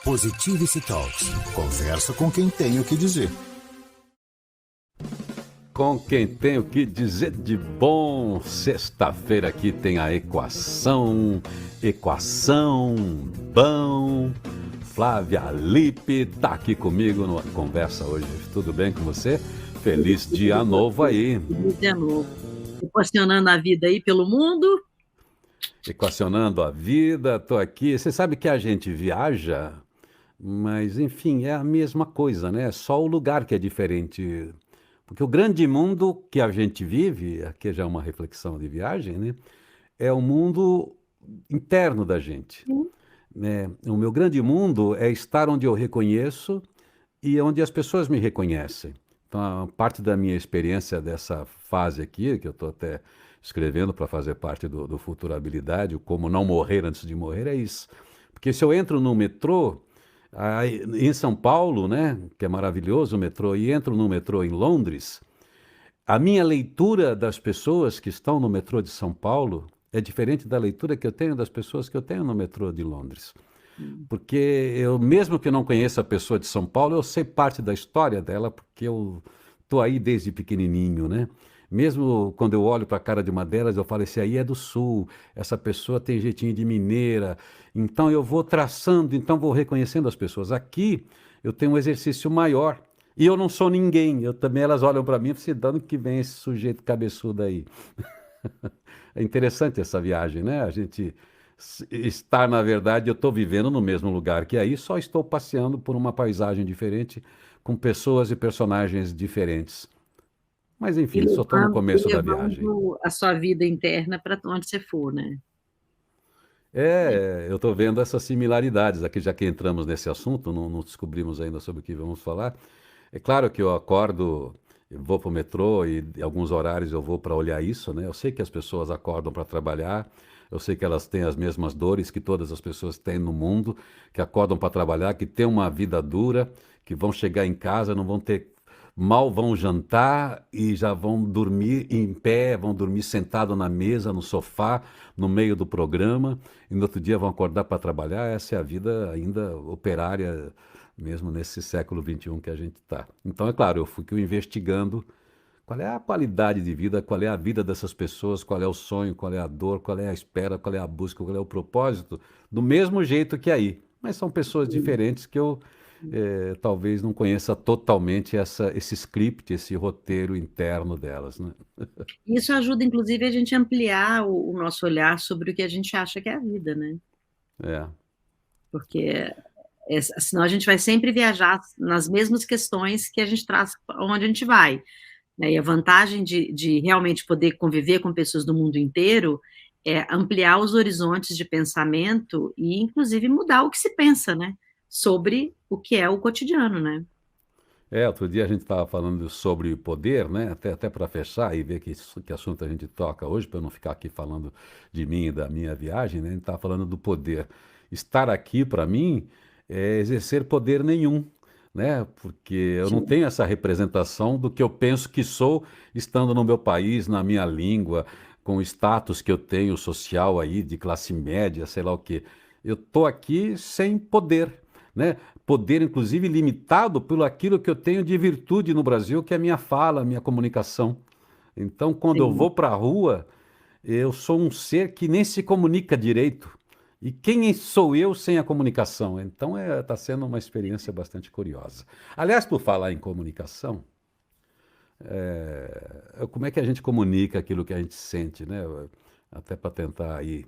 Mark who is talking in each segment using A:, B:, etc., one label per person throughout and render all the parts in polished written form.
A: Positivity Talks. Conversa com quem tem o que dizer.
B: Com quem tem o que dizer de bom. Sexta-feira aqui tem a equação bom. Flávia Lippe tá aqui comigo numa conversa hoje. Tudo bem com você? Feliz dia novo aí.
C: Feliz dia novo. Equacionando a vida aí pelo mundo.
B: Equacionando a vida, tô aqui. Você sabe que a gente viaja, mas enfim, é a mesma coisa, né? Só o lugar que é diferente. Porque o grande mundo que a gente vive, aqui já é uma reflexão de viagem, né? É o mundo interno da gente, né? O meu grande mundo é estar onde eu reconheço e onde as pessoas me reconhecem. Então, a parte da minha experiência dessa fase aqui, que eu estou até escrevendo para fazer parte do Futurabilidade, o como não morrer antes de morrer, é isso. Porque se eu entro no metrô, em São Paulo, né, que é maravilhoso o metrô, e entro no metrô em Londres, a minha leitura das pessoas que estão no metrô de São Paulo é diferente da leitura que eu tenho das pessoas que eu tenho no metrô de Londres. Porque eu, mesmo que não conheça a pessoa de São Paulo, eu sei parte da história dela, porque eu estou aí desde pequenininho, né? Mesmo quando eu olho para a cara de uma delas, eu falo, esse aí é do Sul, essa pessoa tem jeitinho de mineira. Então eu vou traçando, então vou reconhecendo as pessoas. Aqui eu tenho um exercício maior. E eu não sou ninguém. Eu também, elas olham para mim e falam, dando que vem esse sujeito cabeçudo aí. É interessante essa viagem, né? A gente está, na verdade, eu estou vivendo no mesmo lugar que aí, só estou passeando por uma paisagem diferente, com pessoas e personagens diferentes. Mas
C: E
B: enfim, só estou no começo da viagem.
C: levando a sua vida interna para onde você for, né?
B: Eu estou vendo essas similaridades aqui, já que entramos nesse assunto, não descobrimos ainda sobre o que vamos falar. É claro que eu acordo, eu vou para o metrô e em alguns horários eu vou para olhar isso, né? Eu sei que as pessoas acordam para trabalhar, eu sei que elas têm as mesmas dores que todas as pessoas têm no mundo, que acordam para trabalhar, que têm uma vida dura, que vão chegar em casa, não vão ter, mal vão jantar e já vão dormir em pé, vão dormir sentado na mesa, no sofá, no meio do programa, e no outro dia vão acordar para trabalhar. Essa é a vida ainda operária, mesmo nesse século XXI que a gente está. Então, é claro, eu fui investigando qual é a qualidade de vida, qual é a vida dessas pessoas, qual é o sonho, qual é a dor, qual é a espera, qual é a busca, qual é o propósito, do mesmo jeito que aí. Mas são pessoas diferentes que eu talvez não conheça totalmente esse script, esse roteiro interno delas, né?
C: Isso ajuda, inclusive, a gente ampliar o nosso olhar sobre o que a gente acha que é a vida, né?
B: É.
C: Porque senão a gente vai sempre viajar nas mesmas questões que a gente traz onde a gente vai, né? E a vantagem de realmente poder conviver com pessoas do mundo inteiro é ampliar os horizontes de pensamento e, inclusive, mudar o que se pensa, né? Sobre o que é o cotidiano, né?
B: Outro dia a gente estava falando sobre poder, né? Até para fechar e ver que assunto a gente toca hoje, para eu não ficar aqui falando de mim e da minha viagem, né? A gente estava falando do poder. Estar aqui, para mim, é exercer poder nenhum, né? Porque eu não
C: Sim.
B: tenho essa representação do que eu penso que sou, estando no meu país, na minha língua, com o status que eu tenho social aí, de classe média, sei lá o quê. Eu estou aqui sem poder, né? Poder, inclusive, limitado pelo aquilo que eu tenho de virtude no Brasil, que é a minha fala, a minha comunicação. Então, quando eu
C: Sim.
B: vou para a rua, eu sou um ser que nem se comunica direito. E quem sou eu sem a comunicação? Então, está sendo uma experiência bastante curiosa. Aliás, por falar em comunicação, como é que a gente comunica aquilo que a gente sente, né? Até para tentar aí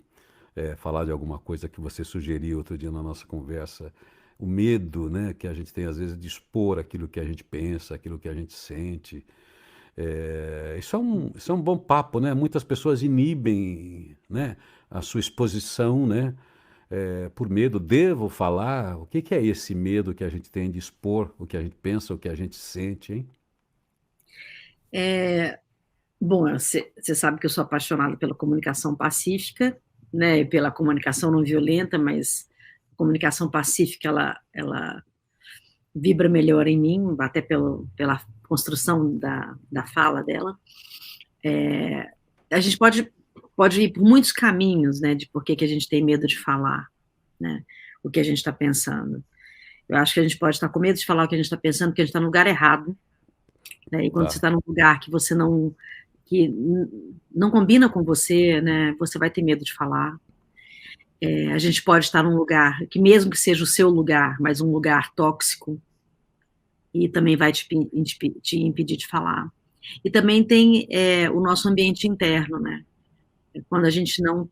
B: falar de alguma coisa que você sugeriu outro dia na nossa conversa, o medo, né, que a gente tem às vezes de expor aquilo que a gente pensa, aquilo que a gente sente. Isso é um bom papo, né? Muitas pessoas inibem, né, a sua exposição, né, por medo. Devo falar? O que que é esse medo que a gente tem de expor o que a gente pensa, o que a gente sente, hein?
C: Bom, você sabe que eu sou apaixonada pela comunicação pacífica, né, e pela comunicação não violenta, mas a comunicação pacífica, ela vibra melhor em mim, até pela construção da fala dela. A gente pode ir por muitos caminhos, né, de por que a gente tem medo de falar, né? o que a gente está pensando. Eu acho que a gente pode estar com medo de falar o que a gente está pensando, porque a gente está no lugar errado, né? E quando você
B: Tá.
C: está num lugar que você não combina com você, né, você vai ter medo de falar. A gente pode estar num lugar que, mesmo que seja o seu lugar, mas um lugar tóxico, e também vai te impedir de falar. E também tem o nosso ambiente interno, né? Quando a gente não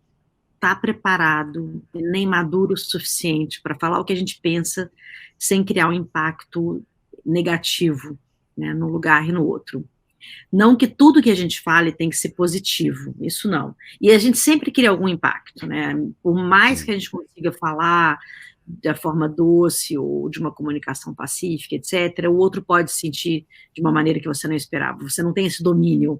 C: está preparado, nem maduro o suficiente para falar o que a gente pensa, sem criar um impacto negativo, né, num lugar e no outro. Não que tudo que a gente fale tem que ser positivo, isso não. E a gente sempre cria algum impacto, né? Por mais que a gente consiga falar da forma doce ou de uma comunicação pacífica, etc., o outro pode sentir de uma maneira que você não esperava. Você não tem esse domínio,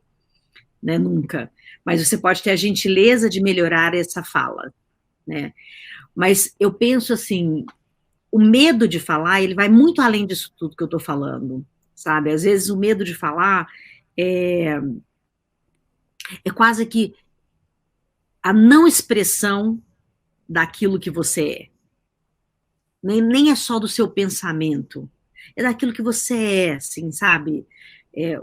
C: né, nunca. Mas você pode ter a gentileza de melhorar essa fala, né? Mas eu penso assim, o medo de falar, ele vai muito além disso tudo que eu estou falando, sabe? Às vezes o medo de falar é quase que a não expressão daquilo que você é. Nem é só do seu pensamento, é daquilo que você é, assim, sabe?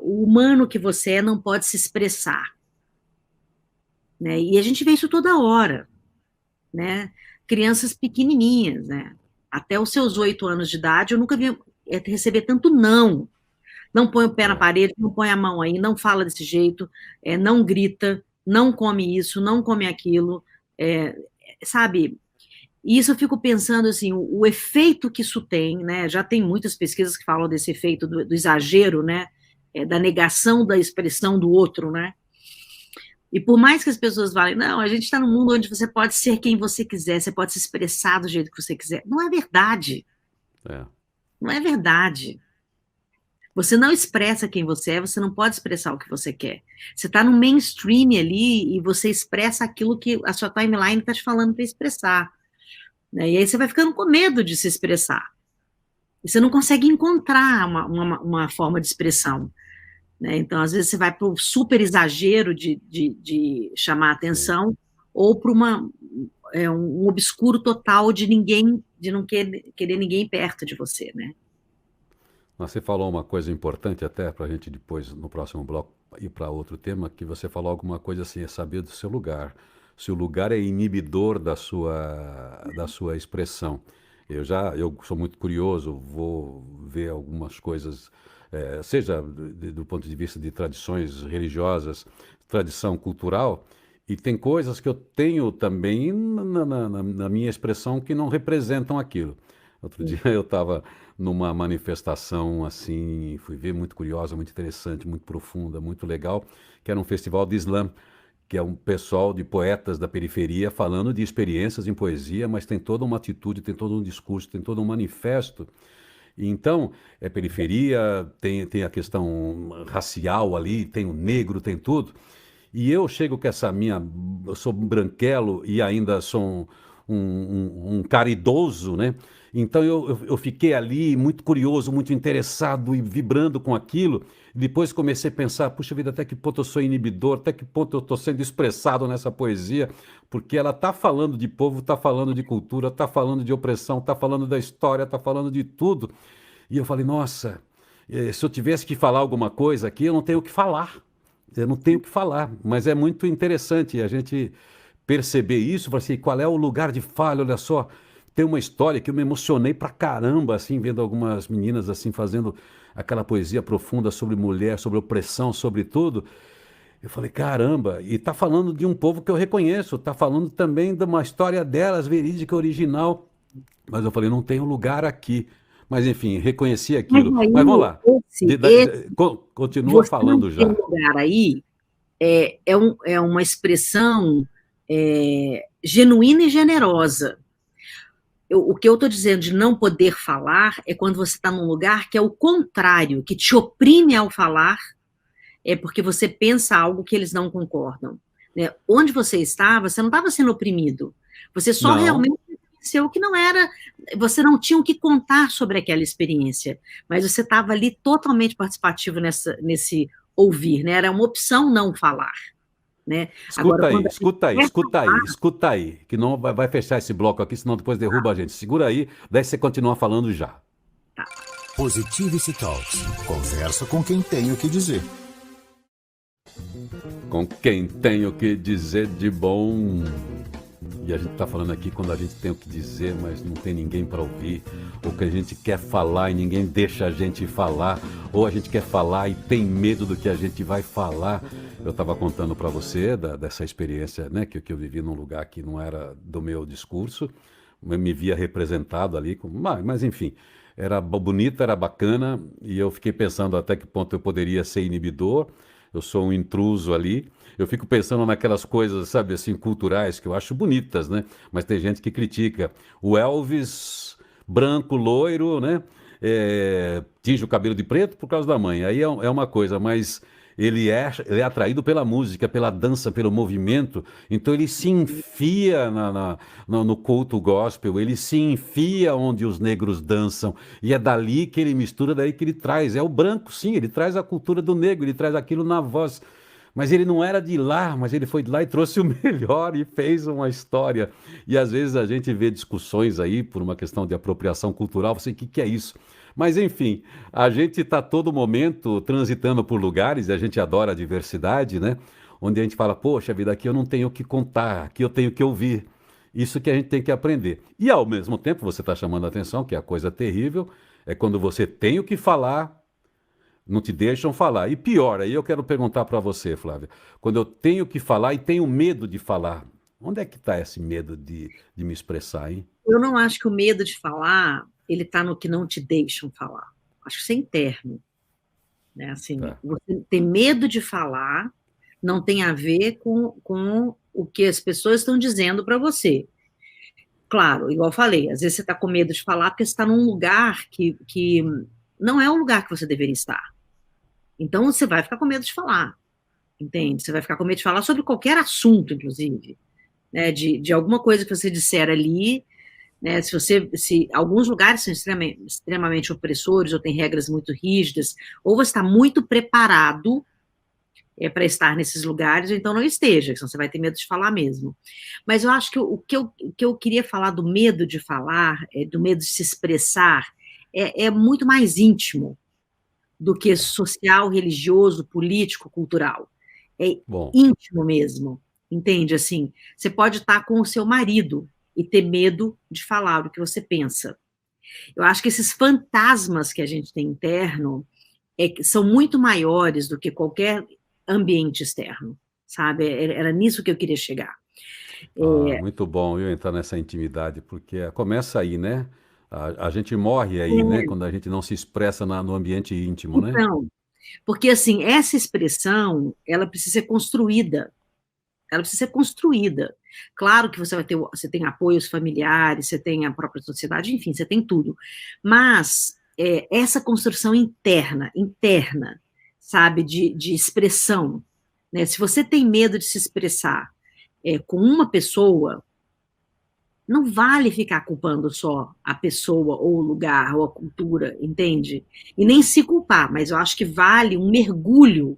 C: O humano que você é não pode se expressar, né? E a gente vê isso toda hora, né? Crianças pequenininhas, né? Até os seus 8 anos de idade, eu nunca vi receber tanto não. Não põe o pé na
B: É.
C: parede, não põe a mão aí, não fala desse jeito, não grita, não come isso, não come aquilo, sabe? E isso eu fico pensando, assim, o efeito que isso tem, né? Já tem muitas pesquisas que falam desse efeito do exagero, né? Da negação da expressão do outro, né? E por mais que as pessoas falem, não, a gente está num mundo onde você pode ser quem você quiser, você pode se expressar do jeito que você quiser. Não é verdade.
B: É.
C: Não é verdade. Você não expressa quem você é, você não pode expressar o que você quer. Você está no mainstream ali e você expressa aquilo que a sua timeline está te falando para expressar, né? E aí você vai ficando com medo de se expressar. E você não consegue encontrar uma forma de expressão, né? Então, às vezes, você vai para o super exagero de chamar
B: Sim.
C: atenção ou para um obscuro total de não querer ninguém perto de você, né?
B: Mas você falou uma coisa importante até para a gente depois, no próximo bloco, ir para outro tema, que você falou alguma coisa assim, é saber do seu lugar. Se o lugar é inibidor da sua expressão. Eu sou muito curioso, vou ver algumas coisas, seja do ponto de vista de tradições religiosas, tradição cultural, e tem coisas que eu tenho também na minha expressão que não representam aquilo. Outro dia eu estava numa manifestação assim, fui ver, muito curiosa, muito interessante, muito profunda, muito legal, que era um festival de slam, que é um pessoal de poetas da periferia falando de experiências em poesia, mas tem toda uma atitude, tem todo um discurso, tem todo um manifesto. E então, é periferia, tem a questão racial ali, tem o negro, tem tudo. E eu chego com eu sou um branquelo e ainda sou um cara idoso, né? Então eu fiquei ali muito curioso, muito interessado e vibrando com aquilo. Depois comecei a pensar, puxa vida, até que ponto eu sou inibidor, até que ponto eu estou sendo expressado nessa poesia, porque ela está falando de povo, está falando de cultura, está falando de opressão, está falando da história, está falando de tudo. E eu falei, nossa, se eu tivesse que falar alguma coisa aqui, eu não tenho o que falar. Eu não tenho o que falar, mas é muito interessante a gente perceber isso, falar assim, qual é o lugar de falha, olha só, tem uma história que eu me emocionei pra caramba, assim, vendo algumas meninas, assim, fazendo aquela poesia profunda sobre mulher, sobre opressão, sobre tudo. Eu falei, caramba, e tá falando de um povo que eu reconheço, tá falando também de uma história delas, verídica, original, mas eu falei, não tem um lugar aqui. Mas, enfim, reconheci
C: Mas
B: aquilo. Mas vamos
C: aí,
B: lá, continua
C: você não
B: falando
C: ter
B: já.
C: lugar aí, é uma expressão genuína e generosa. O que eu estou dizendo de não poder falar é quando você está num lugar que é o contrário, que te oprime ao falar, é porque você pensa algo que eles não concordam, né? Onde você não estava sendo oprimido, você só
B: Não,
C: realmente reconheceu que não era, você não tinha o que contar sobre aquela experiência, mas você estava ali totalmente participativo nesse ouvir, né? Era uma opção não falar, né? Agora, quando a gente quer falar,
B: escuta aí, que não vai fechar esse bloco aqui, senão depois derruba a gente. Segura aí, daí você continua falando já.
C: tá.
A: Positivity Talks. Conversa com quem tem o que dizer.
B: Com quem tem o que dizer de bom. E a gente está falando aqui quando a gente tem o que dizer, mas não tem ninguém para ouvir, ou que a gente quer falar e ninguém deixa a gente falar, ou a gente quer falar e tem medo do que a gente vai falar. Eu estava contando para você dessa experiência, né, que eu vivi num lugar que não era do meu discurso, eu me via representado ali, mas enfim, era bonito, era bacana, e eu fiquei pensando até que ponto eu poderia ser inibidor. Eu sou um intruso ali. Eu fico pensando naquelas coisas, sabe, assim, culturais que eu acho bonitas, né? Mas tem gente que critica. O Elvis, branco, loiro, né? Tinge o cabelo de preto por causa da mãe. Aí é uma coisa, mas ele é atraído pela música, pela dança, pelo movimento. Então ele se enfia no culto gospel, ele se enfia onde os negros dançam. E é dali que ele mistura, daí que ele traz. É o branco, sim, ele traz a cultura do negro, ele traz aquilo na voz. Mas ele não era de lá, mas ele foi de lá e trouxe o melhor e fez uma história. E às vezes a gente vê discussões aí por uma questão de apropriação cultural, você, o que é isso? Mas enfim, a gente está todo momento transitando por lugares, e a gente adora a diversidade, né? Onde a gente fala, poxa vida, aqui eu não tenho o que contar, aqui eu tenho que ouvir. Isso que a gente tem que aprender. E ao mesmo tempo, você está chamando a atenção, que é a coisa terrível, é quando você tem o que falar, não te deixam falar. E pior, aí eu quero perguntar para você, Flávia, quando eu tenho que falar e tenho medo de falar, onde é que está esse medo de me expressar, hein?
C: Eu não acho que o medo de falar, ele está no que não te deixam falar. Acho que isso é interno, né? Assim,
B: Tá.
C: você ter medo de falar não tem a ver com o que as pessoas estão dizendo para você. Claro, igual eu falei, às vezes você está com medo de falar porque você está num lugar que não é um lugar que você deveria estar. Então você vai ficar com medo de falar, entende? Você vai ficar com medo de falar sobre qualquer assunto, inclusive, né? De alguma coisa que você disser ali, né? Se alguns lugares são extremamente opressores ou têm regras muito rígidas, ou você está muito preparado para estar nesses lugares, ou então não esteja, senão você vai ter medo de falar mesmo. Mas eu acho que o que eu queria falar do medo de falar, do medo de se expressar, é muito mais íntimo do que social, religioso, político, cultural. É
B: Bom,
C: íntimo mesmo, entende? Assim, você pode estar com o seu marido e ter medo de falar o que você pensa. Eu acho que esses fantasmas que a gente tem interno são muito maiores do que qualquer ambiente externo, sabe? Era nisso que eu queria chegar.
B: muito bom eu entrar nessa intimidade, porque começa aí, né? A gente morre aí, né? Quando a gente não se expressa no ambiente íntimo, né?
C: Então, porque assim, essa expressão, ela precisa ser construída. Ela precisa ser construída. Claro que você tem apoios familiares, você tem a própria sociedade, enfim, você tem tudo. Mas essa construção interna, sabe, de expressão, né? Se você tem medo de se expressar com uma pessoa, não vale ficar culpando só a pessoa, ou o lugar, ou a cultura, entende? E nem se culpar, mas eu acho que vale um mergulho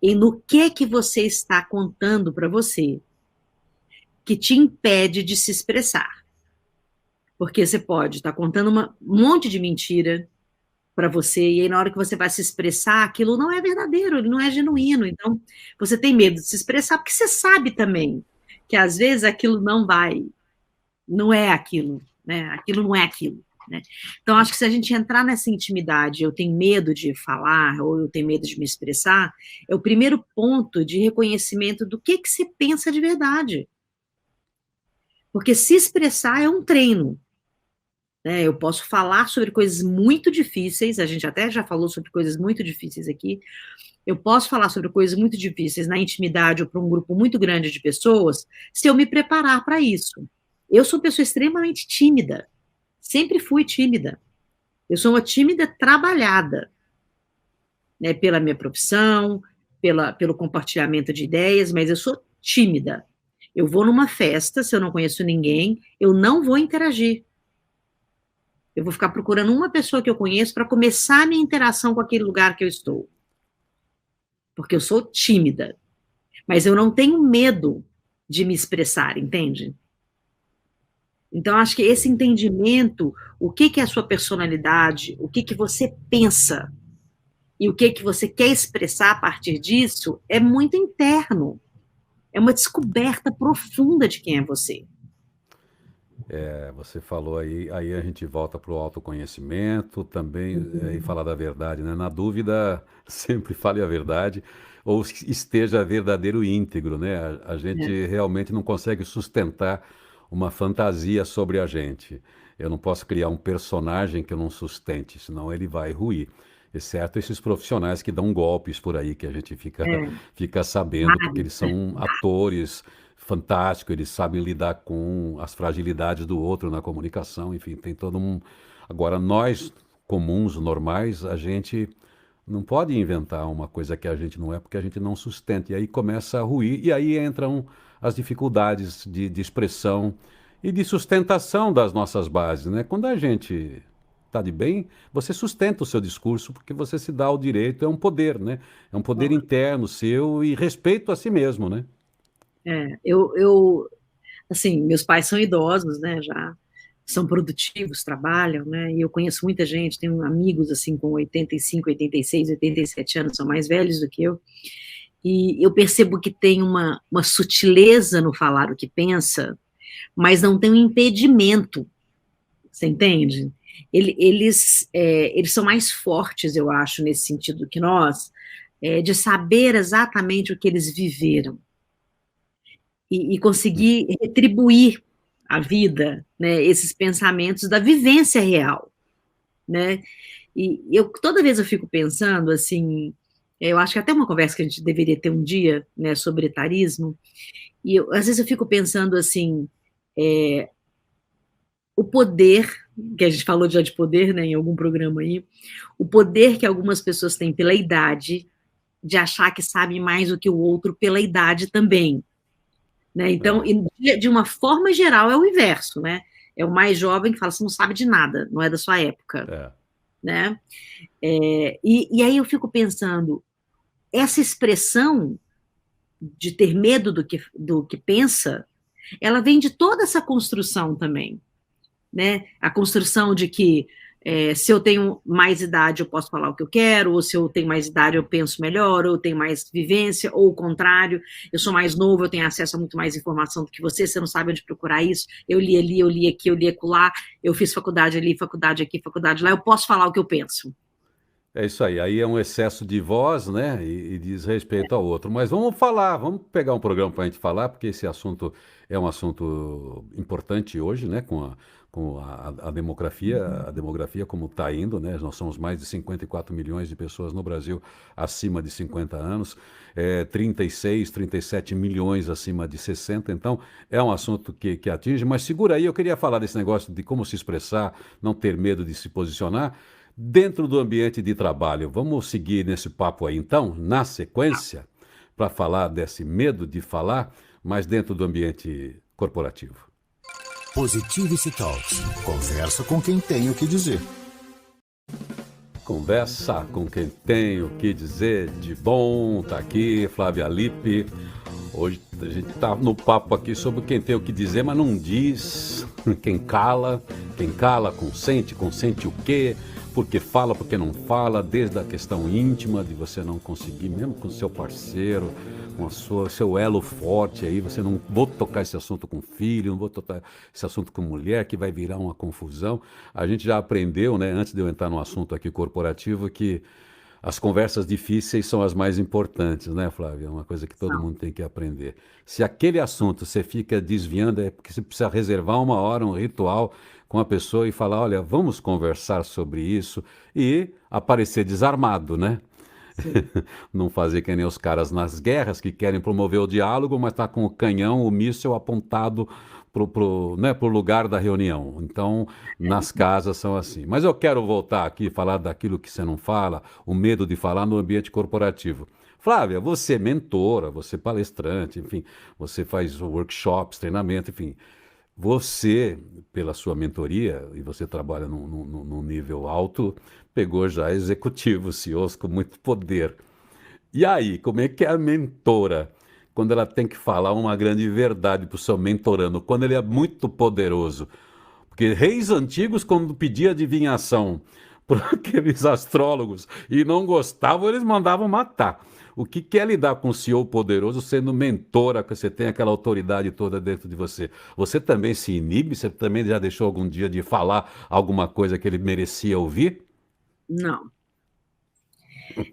C: no que você está contando para você, que te impede de se expressar. Porque você pode estar contando um monte de mentira para você, e aí na hora que você vai se expressar, aquilo não é verdadeiro, ele não é genuíno. Então, você tem medo de se expressar, porque você sabe também que às vezes aquilo não é aquilo, né? Aquilo não é aquilo. Né? Então, acho que se a gente entrar nessa intimidade, eu tenho medo de falar, ou eu tenho medo de me expressar, é o primeiro ponto de reconhecimento do que você pensa de verdade. Porque se expressar é um treino. Né? Eu posso falar sobre coisas muito difíceis, a gente até já falou sobre coisas muito difíceis aqui. Eu posso falar sobre coisas muito difíceis na intimidade ou para um grupo muito grande de pessoas, se eu me preparar para isso. Eu sou uma pessoa extremamente tímida. Sempre fui tímida. Eu sou uma tímida trabalhada, né, pela minha profissão, pelo compartilhamento de ideias, mas eu sou tímida. Eu vou numa festa, se eu não conheço ninguém, eu não vou interagir. Eu vou ficar procurando uma pessoa que eu conheço para começar a minha interação com aquele lugar que eu estou. Porque eu sou tímida. mas eu não tenho medo de me expressar, entende? Então, acho que esse entendimento, o que que é a sua personalidade, o que que você pensa e o que que você quer expressar a partir disso, é muito interno. É uma descoberta profunda de quem é você.
B: Você falou aí a gente volta para o autoconhecimento também e
C: Uhum.
B: falar da verdade, né? Na dúvida, sempre fale a verdade ou esteja verdadeiro e íntegro, né? A gente
C: É,
B: realmente não consegue sustentar uma fantasia sobre a gente. Eu não posso criar um personagem que eu não sustente, senão ele vai ruir. Exceto esses profissionais que dão golpes por aí, que a gente fica,
C: é,
B: fica sabendo, porque
C: vários,
B: eles são atores fantásticos, eles sabem lidar com as fragilidades do outro na comunicação, enfim, tem todo um. Agora, nós, comuns, normais, a gente não pode inventar uma coisa que a gente não é, porque a gente não sustenta. E aí começa a ruir, e aí entram as dificuldades de expressão e de sustentação das nossas bases, né? Quando a gente está de bem, você sustenta o seu discurso, porque você se dá o direito, é um poder, né? É um poder interno seu e respeito a si mesmo, né?
C: assim, meus pais são idosos, né, já são produtivos, trabalham, né, e eu conheço muita gente, tenho amigos, assim, com 85, 86, 87 anos, são mais velhos do que eu, e eu percebo que tem uma sutileza no falar o que pensa, mas não tem um impedimento, você entende? Eles são mais fortes, eu acho, nesse sentido que nós, de saber exatamente o que eles viveram e conseguir retribuir à vida, né, esses pensamentos da vivência real, né? E eu toda vez eu fico pensando assim, eu acho que até uma conversa que a gente deveria ter um dia, né, sobre etarismo, e às vezes eu fico pensando assim, é, o poder, que a gente falou já de poder, né, em algum programa aí, o poder que algumas pessoas têm pela idade, de achar que sabe mais do que o outro pela idade também, né? Então,
B: É,
C: de uma forma geral, é o inverso, né? É o mais jovem que fala, você não sabe de nada, não é da sua época,
B: é.
C: né? E aí eu fico pensando, essa expressão de ter medo do que pensa, ela vem de toda essa construção também, né? A construção de que se eu tenho mais idade eu posso falar o que eu quero, ou se eu tenho mais idade eu penso melhor, ou eu tenho mais vivência, ou o contrário, eu sou mais novo, eu tenho acesso a muito mais informação do que você não sabe onde procurar isso, eu li ali, eu li aqui, eu li acolá, eu fiz faculdade ali, faculdade aqui, faculdade lá, eu posso falar o que eu penso.
B: É isso aí. Aí é um excesso de voz, né? E diz respeito ao outro. Mas vamos falar, vamos pegar um programa para a gente falar, porque esse assunto é um assunto importante hoje, né? Com a demografia como está indo, né? Nós somos mais de 54 milhões de pessoas no Brasil acima de 50 anos, 36, 37 milhões acima de 60. Então, é um assunto que atinge. Mas segura aí, eu queria falar desse negócio de como se expressar, não ter medo de se posicionar. Dentro do ambiente de trabalho, vamos seguir nesse papo aí então, na sequência, para falar desse medo de falar, mas dentro do ambiente corporativo.
A: Positivity Talks. Conversa com quem tem o que dizer.
B: Conversa com quem tem o que dizer de bom, tá aqui, Flávia Lippe. Hoje a gente tá no papo aqui sobre quem tem o que dizer, mas não diz. Quem cala, consente o quê? Porque fala, porque não fala, desde a questão íntima de você não conseguir, mesmo com o seu parceiro, com seu elo forte aí, você não vou tocar esse assunto com filho, não vou tocar esse assunto com mulher, que vai virar uma confusão. A gente já aprendeu, né, antes de eu entrar no assunto aqui corporativo, que as conversas difíceis são as mais importantes, né, Flávia? É uma coisa que todo
C: Não.
B: mundo tem que aprender. Se aquele assunto você fica desviando, é porque você precisa reservar uma hora, um ritual com a pessoa e falar, olha, vamos conversar sobre isso e aparecer desarmado, né?
C: Sim.
B: Não fazer que nem os caras nas guerras que querem promover o diálogo, mas tá com o canhão, o míssil apontado pro lugar da reunião. Então, nas casas são assim. Mas eu quero voltar aqui e falar daquilo que você não fala, o medo de falar no ambiente corporativo. Flávia, você é mentora, você é palestrante, enfim, você faz workshops, treinamento, enfim. Você, pela sua mentoria, e você trabalha num nível alto, pegou já executivos, CEOs com muito poder. E aí, como é que é a mentora quando ela tem que falar uma grande verdade para o seu mentorando, quando ele é muito poderoso. Porque reis antigos, quando pedia adivinhação para aqueles astrólogos e não gostavam, eles mandavam matar. O que é lidar com um CEO poderoso sendo mentora, que você tem aquela autoridade toda dentro de você? Você também se inibe? Você também já deixou algum dia de falar alguma coisa que ele merecia ouvir?
C: Não.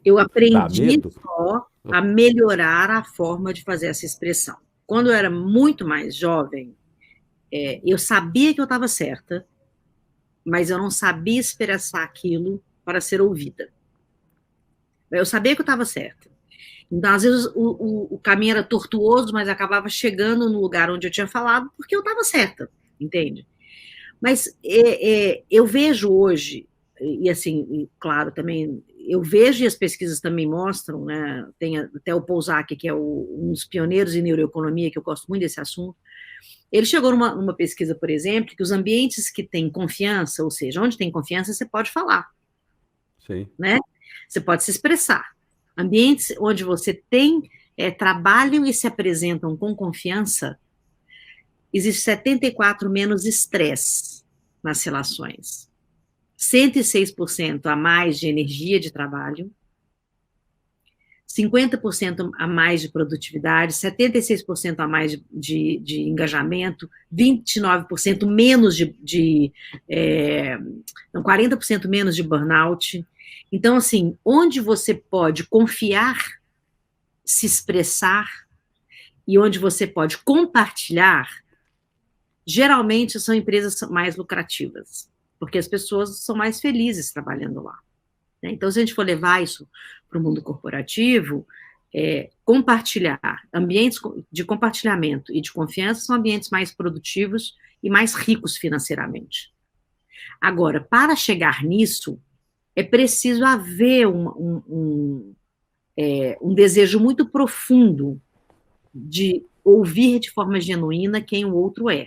C: Eu
B: Dá
C: aprendi
B: medo?
C: só a melhorar a forma de fazer essa expressão. Quando eu era muito mais jovem, eu sabia que eu estava certa, mas eu não sabia expressar aquilo para ser ouvida. Eu sabia que eu estava certa. Então, às vezes, o caminho era tortuoso, mas acabava chegando no lugar onde eu tinha falado, porque eu estava certa, entende? Mas eu vejo hoje, e assim, e, claro, também, eu vejo e as pesquisas também mostram, né? Tem até o Pouzak, que é um dos pioneiros em neuroeconomia, que eu gosto muito desse assunto. Ele chegou numa pesquisa, por exemplo, que os ambientes que têm confiança, ou seja, onde tem confiança, você pode falar,
B: Sim.
C: né? Você pode se expressar. Ambientes onde você tem, trabalham e se apresentam com confiança, existe 74 menos estresse nas relações. 106% a mais de energia de trabalho, 50% a mais de produtividade, 76% a mais de engajamento, 29% menos 40% menos de burnout. Então, assim, onde você pode confiar, se expressar e onde você pode compartilhar, geralmente são empresas mais lucrativas, porque as pessoas são mais felizes trabalhando lá. Então, se a gente for levar isso para o mundo corporativo, compartilhar, ambientes de compartilhamento e de confiança são ambientes mais produtivos e mais ricos financeiramente. Agora, para chegar nisso, é preciso haver um desejo muito profundo de ouvir de forma genuína quem o outro é.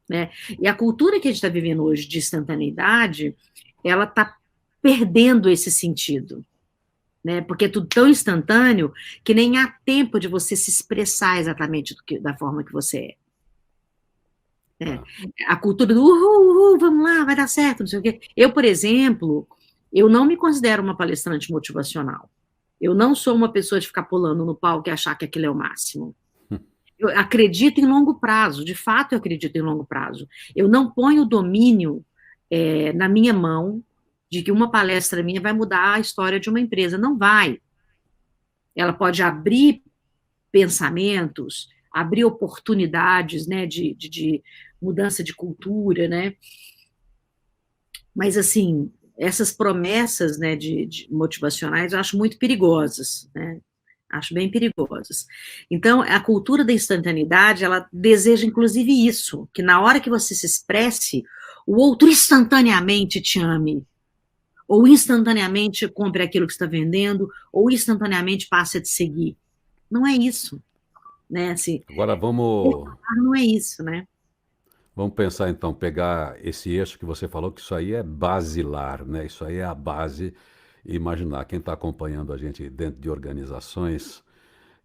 C: Né? E a cultura que a gente está vivendo hoje de instantaneidade, ela está perdendo esse sentido, né? Porque é tudo tão instantâneo que nem há tempo de você se expressar exatamente da forma que você é. A cultura do uhul, vamos lá, vai dar certo, não sei o quê. Eu, por exemplo, eu não me considero uma palestrante motivacional. Eu não sou uma pessoa de ficar pulando no palco e achar que aquilo é o máximo. Eu acredito em longo prazo, de fato eu acredito em longo prazo. Eu não ponho o domínio na minha mão de que uma palestra minha vai mudar a história de uma empresa. Não vai. Ela pode abrir pensamentos, abrir oportunidades, né, de mudança de cultura, né? Mas, assim, essas promessas, né, de motivacionais eu acho muito perigosas, né? Acho bem perigosas. Então, a cultura da instantaneidade, ela deseja, inclusive, isso, que na hora que você se expresse, o outro instantaneamente te ame, ou instantaneamente compre aquilo que está vendendo, ou instantaneamente passe a te seguir. Não é isso, né? Assim,
B: Agora
C: não é isso, né?
B: vamos pensar então, pegar esse eixo que você falou, que isso aí é basilar, né? Isso aí é a base. E imaginar, quem está acompanhando a gente dentro de organizações,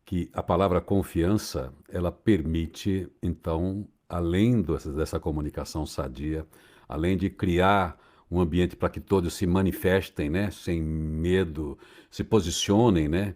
B: que a palavra confiança, ela permite, então, além dessa comunicação sadia, além de criar um ambiente para que todos se manifestem, né, sem medo, se posicionem, né,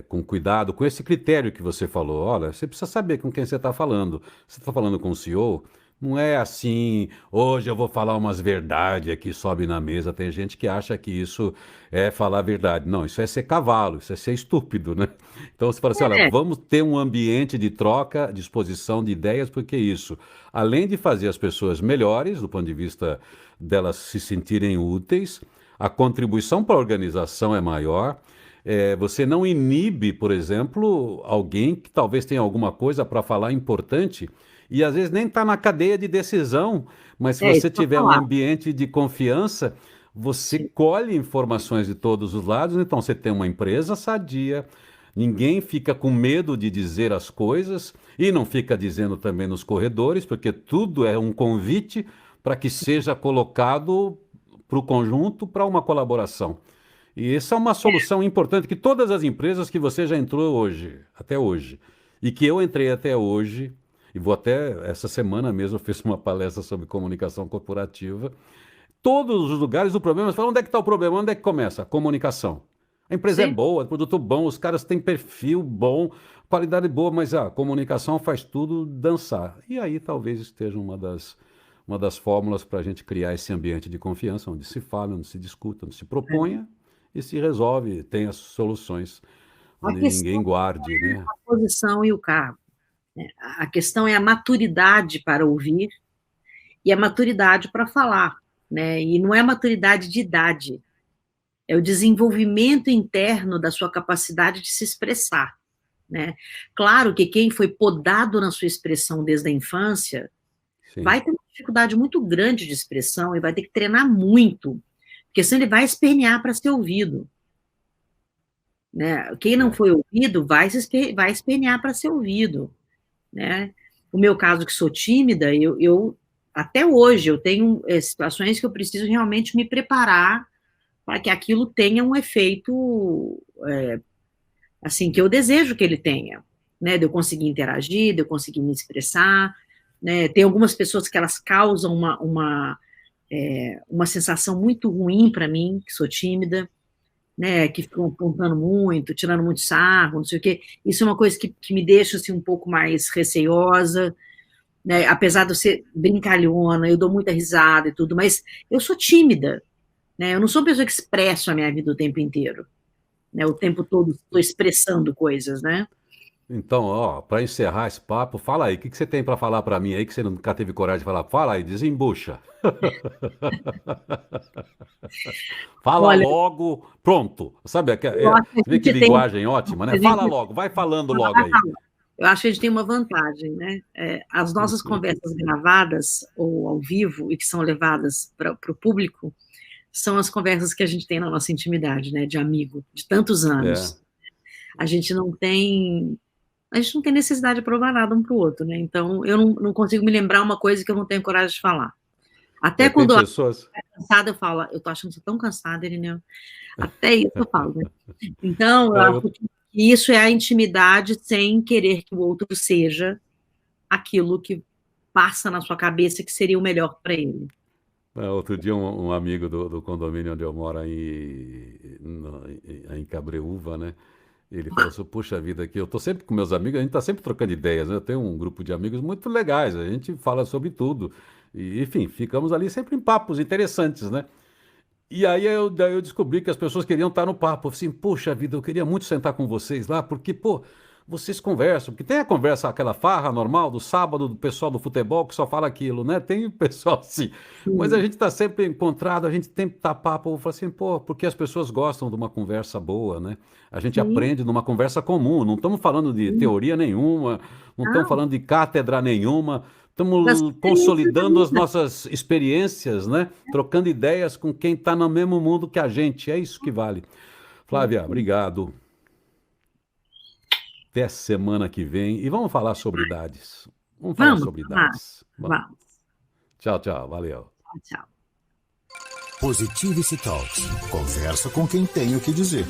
B: com cuidado, com esse critério que você falou. Olha, você precisa saber com quem você está falando. Você está falando com o CEO, não é assim, hoje eu vou falar umas verdades aqui, sobe na mesa. Tem gente que acha que isso é falar a verdade. Não, isso é ser cavalo, isso é ser estúpido, né? Então você fala assim, olha,
C: É,
B: vamos ter um ambiente de troca, de exposição de ideias, porque isso, além de fazer as pessoas melhores, do ponto de vista delas se sentirem úteis, a contribuição para a organização é maior. Você não inibe, por exemplo, alguém que talvez tenha alguma coisa para falar importante e às vezes nem está na cadeia de decisão, mas se
C: isso
B: você
C: que eu
B: tiver
C: vou
B: um
C: falar.
B: ambiente de confiança, você
C: Sim.
B: colhe informações de todos os lados, então você tem uma empresa sadia, ninguém fica com medo de dizer as coisas e não fica dizendo também nos corredores, porque tudo é um convite para que seja colocado para o conjunto, para uma colaboração. E essa é uma solução importante que todas as empresas que você já entrou hoje, até hoje, e que eu entrei até hoje, e vou até essa semana mesmo, eu fiz uma palestra sobre comunicação corporativa. Todos os lugares o problema, você fala, onde é que está o problema? Onde é que começa? A comunicação. A empresa é
C: Sim.
B: boa, produto bom, os caras têm perfil bom, qualidade boa, mas a comunicação faz tudo dançar. E aí talvez esteja uma das fórmulas para a gente criar esse ambiente de confiança, onde se fala, onde se discuta, onde se proponha e se resolve, tem as soluções,
C: A
B: onde
C: questão
B: ninguém guarde, né?
C: é a posição e o cargo, né? A questão é a maturidade para ouvir e a maturidade para falar, né? E não é a maturidade de idade, é o desenvolvimento interno da sua capacidade de se expressar, né? Claro que quem foi podado na sua expressão desde a infância
B: Sim,
C: vai ter uma dificuldade muito grande de expressão e vai ter que treinar muito, porque senão ele vai espernear para ser ouvido, né? Quem não
B: é.
C: foi ouvido vai espernear para ser ouvido, né? O meu caso, que sou tímida, eu até hoje eu tenho situações que eu preciso realmente me preparar para que aquilo tenha um efeito assim que eu desejo que ele tenha, né? De eu conseguir interagir, de eu conseguir me expressar, né? Tem algumas pessoas que elas causam uma sensação muito ruim para mim, que sou tímida, né? Que ficam apontando muito, tirando muito sarro, não sei o quê. Isso é uma coisa que me deixa assim um pouco mais receiosa, né? Apesar de eu ser brincalhona, eu dou muita risada e tudo, mas eu sou tímida, né? Eu não sou uma pessoa que expresso a minha vida o tempo inteiro, né? O tempo todo estou expressando coisas, né?
B: Então, ó, para encerrar esse papo, fala aí, o que que você tem para falar para mim aí que você nunca teve coragem de falar? Fala aí, desembucha. Fala
C: Olha,
B: logo, pronto. Sabe,
C: eu acho que
B: você
C: a
B: vê que
C: gente tem,
B: linguagem ótima, né?
C: a gente,
B: Fala logo, vai falando logo aí.
C: eu acho que a gente tem uma vantagem, né? As nossas conversas gravadas ou ao vivo e que são levadas para o público são as conversas que a gente tem na nossa intimidade, né? De amigo, de tantos
B: É.
C: anos. A gente não tem necessidade de provar nada um para o outro, né? Então, eu não consigo me lembrar uma coisa que eu não tenho coragem de falar. Até
B: Tem
C: quando eu
B: pessoas.
C: estou cansada, eu falo, eu tô achando você tão cansada, Irineu. Até isso eu falo, né? Então, eu
B: É,
C: acho que isso é a intimidade sem querer que o outro seja aquilo que passa na sua cabeça que seria o melhor para ele.
B: outro dia um amigo do condomínio onde eu moro em Cabreúva, né? Ele falou assim, puxa vida, aqui eu tô sempre com meus amigos, a gente tá sempre trocando ideias, né? Eu tenho um grupo de amigos muito legais, a gente fala sobre tudo. E, enfim, ficamos ali sempre em papos interessantes, né? E aí daí eu descobri que as pessoas queriam estar no papo. Eu falei assim, puxa vida, eu queria muito sentar com vocês lá, porque, pô, vocês conversam. Porque tem a conversa, aquela farra normal do sábado, do pessoal do futebol que só fala aquilo, né? Tem o pessoal assim. Mas a
C: Sim,
B: gente está sempre encontrado, a gente sempre tá papo. Eu falo assim, pô, porque as pessoas gostam de uma conversa boa, né? A gente
C: sim,
B: aprende numa conversa comum. Não estamos falando de
C: sim.
B: teoria nenhuma, não estamos
C: Não,
B: falando de cátedra nenhuma.
C: das
B: Estamos
C: experiências da
B: consolidando as
C: vida.
B: nossas experiências, né? Trocando ideias com quem está no mesmo mundo que a gente. É isso que vale. Flávia, obrigado. Até semana que vem. E vamos falar sobre idades. Vamos falar
C: Vamos,
B: sobre
C: vamos,
B: idades. Vamos.
C: vamos.
B: Tchau, tchau. Valeu.
C: Tchau.
A: Positivity Talks. Conversa com quem tem o que dizer.